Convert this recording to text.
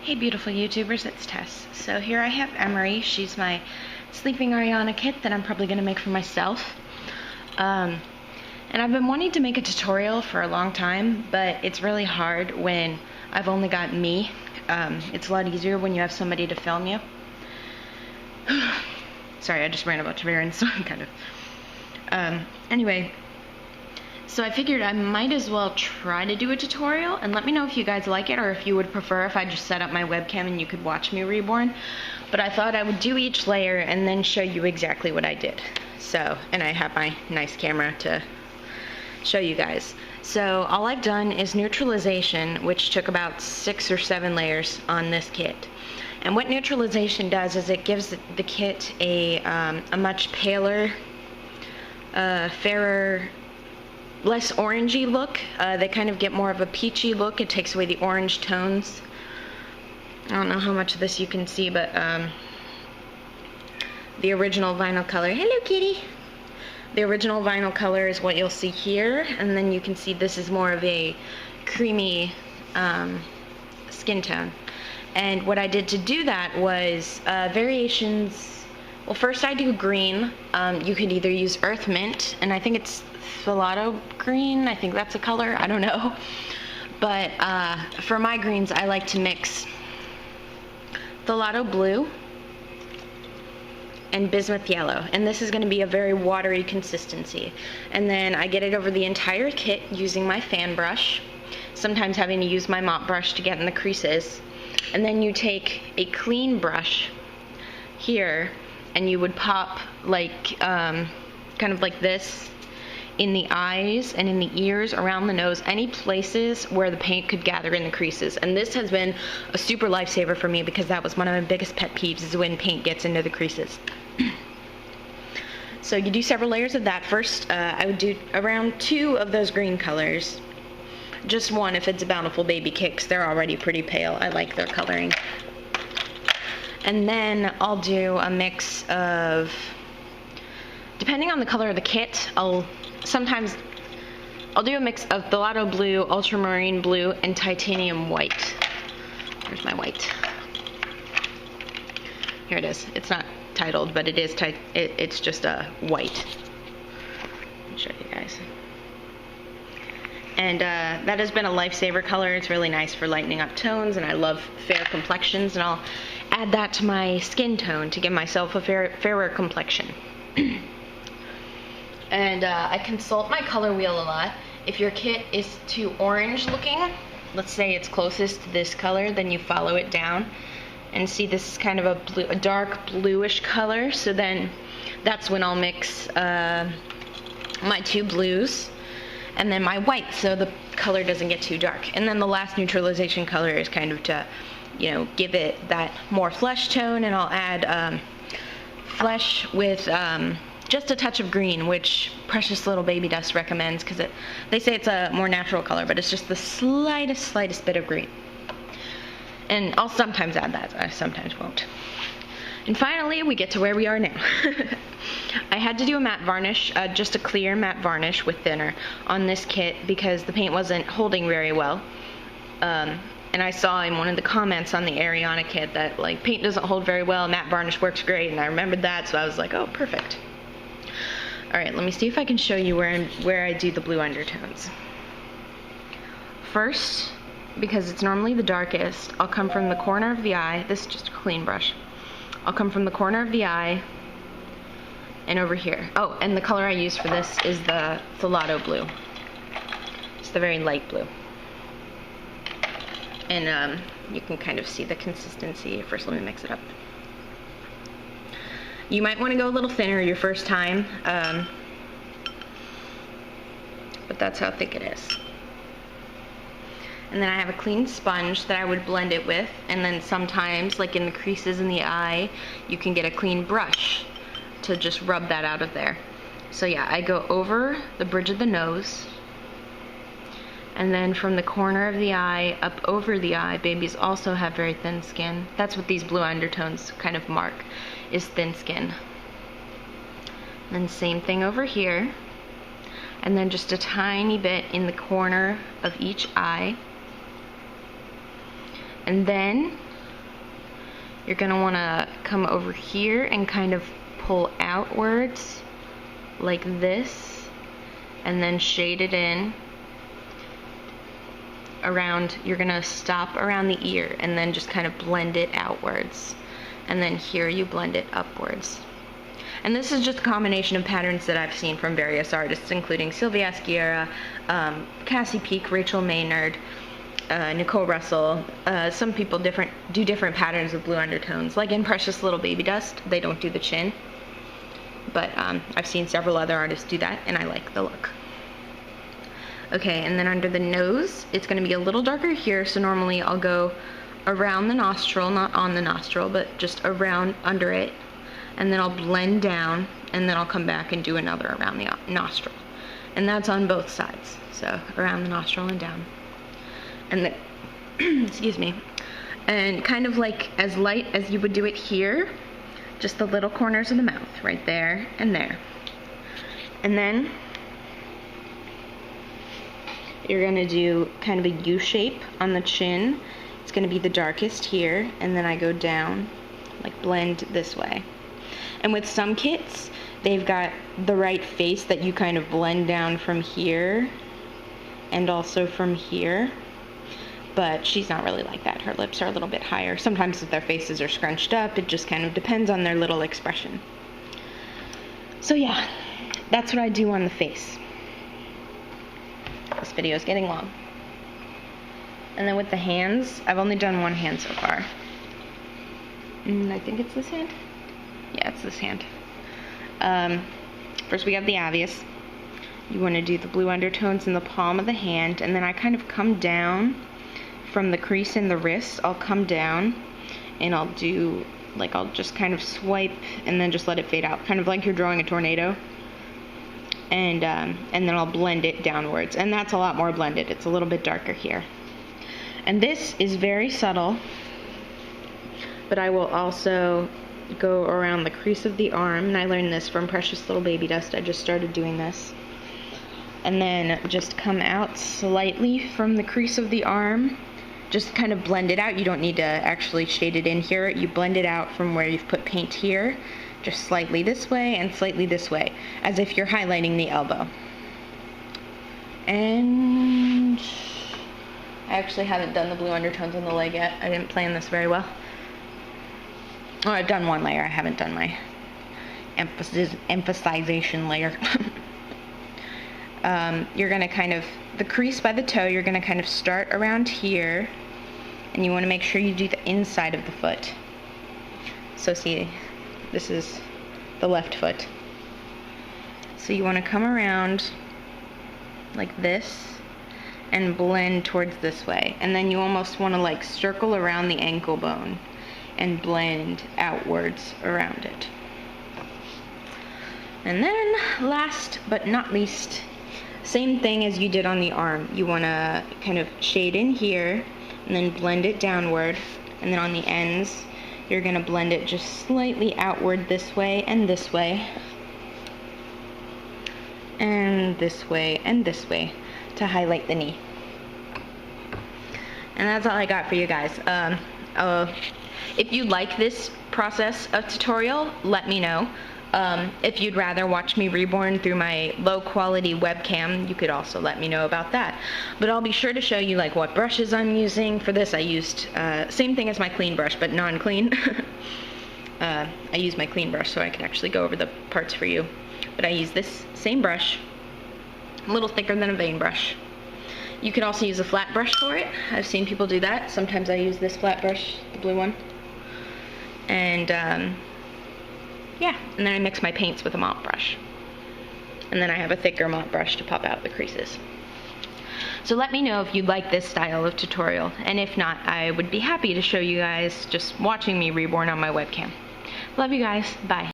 Hey beautiful YouTubers, it's Tess. So here I have Emery. She's my sleeping Ariana kit that I'm probably going to make for myself. And I've been wanting to make a tutorial for a long time, but it's really hard when I've only got me. It's a lot easier when you have somebody to film you. Sorry, I just ran a bunch of errands, so I'm kind of... Anyway, so I figured I might as well try to do a tutorial, and let me know if you guys like it or if you would prefer if I just set up my webcam and you could watch me reborn. But I thought I would do each layer and then show you exactly what I did. So, and I have my nice camera to show you guys. So all I've done is neutralization, which took about 6 or 7 layers on this kit. And what neutralization does is it gives the kit a much paler, fairer, less orangey look. They kind of get more of a peachy look. It takes away the orange tones. I don't know how much of this you can see, but the original vinyl color, hello kitty, the original vinyl color is what you'll see here, and then you can see this is more of a creamy skin tone. And what I did to do that was variations. Well, first I do green. You could either use earth mint, and I think it's Phthalato green, I think that's a color, I don't know. But for my greens I like to mix Phthalato blue and bismuth yellow, and this is going to be a very watery consistency. And then I get it over the entire kit using my fan brush, sometimes having to use my mop brush to get in the creases. And then you take a clean brush here and you would pop like kind of like this in the eyes and in the ears, around the nose, any places where the paint could gather in the creases. And this has been a super lifesaver for me because that was one of my biggest pet peeves, is when paint gets into the creases. So you do several layers of that. First, I would do around 2 of those green colors. Just one if it's a Bountiful Baby kit, 'cause they're already pretty pale. I like their coloring. And then I'll do a mix of, depending on the color of the kit, sometimes I'll do a mix of Phthalato blue, ultramarine blue, and titanium white. Where's my white? Here it is. It's not titled, but it is it's just a white. I'll show you guys. And that has been a lifesaver color. It's really nice for lightening up tones, and I love fair complexions, and I'll add that to my skin tone to give myself a fairer complexion. And I consult my color wheel a lot. If your kit is too orange looking, let's say it's closest to this color, then you follow it down and see this is kind of a dark bluish color. So then that's when I'll mix my 2 blues and then my white, so the color doesn't get too dark. And then the last neutralization color is kind of to, you know, give it that more flesh tone, and I'll add flesh with just a touch of green, which Precious Little Baby Dust recommends, because they say it's a more natural color, but it's just the slightest bit of green. And I'll sometimes add that, I sometimes won't. And finally, we get to where we are now. I had to do a matte varnish, just a clear matte varnish with thinner on this kit because the paint wasn't holding very well. And I saw in one of the comments on the Ariana kit that like paint doesn't hold very well, matte varnish works great, and I remembered that, so I was like, oh, perfect. Alright, let me see if I can show you where I do the blue undertones. First, because it's normally the darkest, I'll come from the corner of the eye. This is just a clean brush. I'll come from the corner of the eye and over here. Oh, and the color I use for this is the Phthalato blue. It's the very light blue. And you can kind of see the consistency. First, let me mix it up. You might want to go a little thinner your first time, but that's how thick it is. And then I have a clean sponge that I would blend it with, and then sometimes, like in the creases in the eye, you can get a clean brush to just rub that out of there. So yeah, I go over the bridge of the nose, and then from the corner of the eye up over the eye. Babies also have very thin skin. That's what these blue undertones kind of mark, is thin skin. And then same thing over here, and then just a tiny bit in the corner of each eye. And then you're gonna wanna come over here and kind of pull outwards like this, and then shade it in around. You're gonna stop around the ear and then just kind of blend it outwards, and then here you blend it upwards. And this is just a combination of patterns that I've seen from various artists, including Sylvia Aschiera, Cassie Peak, Rachel Maynard, Nicole Russell. Some people do different patterns of blue undertones. Like in Precious Little Baby Dust, they don't do the chin. But I've seen several other artists do that, and I like the look. Okay, and then under the nose, it's going to be a little darker here, so normally I'll go around the nostril, not on the nostril, but just around under it, and then I'll blend down, and then I'll come back and do another around the nostril. And that's on both sides, so around the nostril and down. And then, excuse me, and kind of like as light as you would do it here, just the little corners of the mouth, right there and there. And then you're gonna do kind of a U shape on the chin. It's gonna be the darkest here, and then I go down, like blend this way. And with some kits, they've got the right face that you kind of blend down from here and also from here. But she's not really like that. Her lips are a little bit higher. Sometimes if their faces are scrunched up, it just kind of depends on their little expression. So yeah, that's what I do on the face. This video is getting long. And then with the hands, I've only done one hand so far. I think it's this hand. Yeah, it's this hand. First we have the obvious. You want to do the blue undertones in the palm of the hand, and then I kind of come down from the crease in the wrist. I'll come down and I'll do, like, I'll just kind of swipe and then just let it fade out, kind of like you're drawing a tornado. And then I'll blend it downwards, and that's a lot more blended. It's a little bit darker here. And this is very subtle, but I will also go around the crease of the arm, and I learned this from Precious Little Baby Dust. I just started doing this. And then just come out slightly from the crease of the arm. Just kind of blend it out. You don't need to actually shade it in here. You blend it out from where you've put paint here, just slightly this way and slightly this way, as if you're highlighting the elbow. And I actually haven't done the blue undertones on the leg yet. I didn't plan this very well. Oh, I've done one layer. I haven't done my emphasization layer. You're going to kind of, the crease by the toe, you're going to kind of start around here, and you want to make sure you do the inside of the foot. So see, this is the left foot. So you want to come around like this and blend towards this way, and then you almost want to like circle around the ankle bone and blend outwards around it. And then last but not least, same thing as you did on the arm. You want to kind of shade in here and then blend it downward, and then on the ends you're going to blend it just slightly outward this way and this way and this way and this way to highlight the knee. And that's all I got for you guys. If you like this process of tutorial, let me know. If you'd rather watch me reborn through my low quality webcam, you could also let me know about that. But I'll be sure to show you like what brushes I'm using. For this I used, same thing as my clean brush, but non-clean. I used my clean brush so I could actually go over the parts for you. But I use this same brush, a little thicker than a vein brush. You could also use a flat brush for it. I've seen people do that. Sometimes I use this flat brush, the blue one. And yeah, and then I mix my paints with a mop brush. And then I have a thicker mop brush to pop out the creases. So let me know if you'd like this style of tutorial, and if not, I would be happy to show you guys just watching me reborn on my webcam. Love you guys, bye.